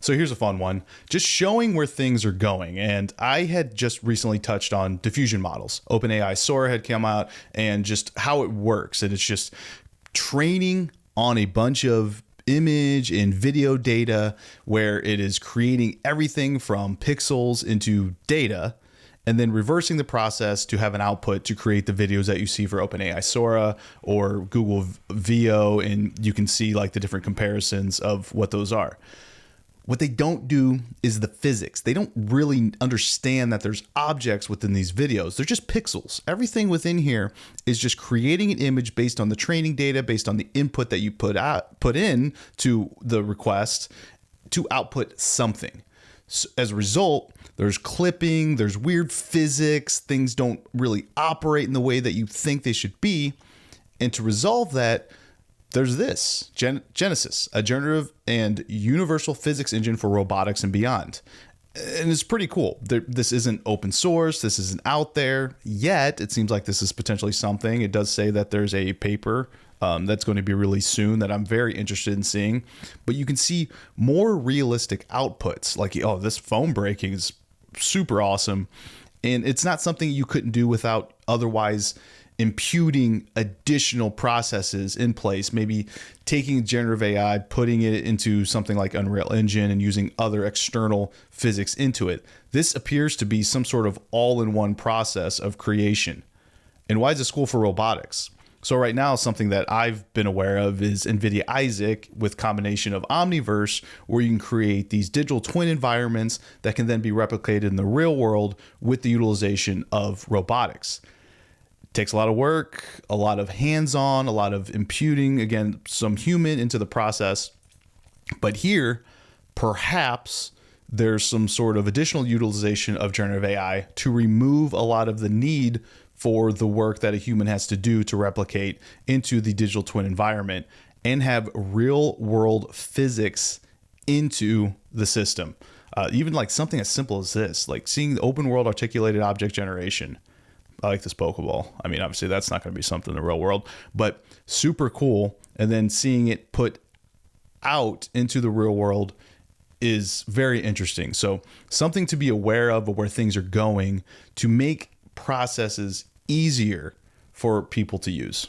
So here's a fun one, just showing where things are going. And I had just recently touched on diffusion models. OpenAI Sora had come out and just how it works. And it's just training on a bunch of image and video data where it is creating everything from pixels into data and then reversing the process to have an output to create the videos that you see for OpenAI Sora or Google VO. And you can see like the different comparisons of what those are. What they don't do is the physics. They don't really understand that there's objects within these videos. They're just pixels. Everything within here is just creating an image based on the training data, based on the input that you put in to the request to output something. So as a result, there's clipping, there's weird physics, things don't really operate in the way that you think they should be. And to resolve that, there's this, Genesis, a generative and universal physics engine for robotics and beyond. And it's pretty cool. This isn't open source. This isn't out there yet. It seems like this is potentially something. It does say that there's a paper that's going to be released soon that I'm very interested in seeing. But you can see more realistic outputs. Like, oh, this foam breaking is super awesome. And it's not something you couldn't do without otherwise imputing additional processes in place, maybe taking generative AI, putting it into something like Unreal Engine and using other external physics into it. This appears to be some sort of all-in-one process of creation. And why is this cool for robotics? So right now, something that I've been aware of is NVIDIA Isaac with combination of Omniverse, where you can create these digital twin environments that can then be replicated in the real world with the utilization of robotics. Takes a lot of work, a lot of hands-on, a lot of imputing, again, some human into the process. But here, perhaps there's some sort of additional utilization of generative AI to remove a lot of the need for the work that a human has to do to replicate into the digital twin environment and have real-world physics into the system. Even like something as simple as this, like seeing the open world articulated object generation. I like this Pokeball. I mean, obviously that's not going to be something in the real world, but super cool. And then seeing it put out into the real world is very interesting. So something to be aware of where things are going to make processes easier for people to use.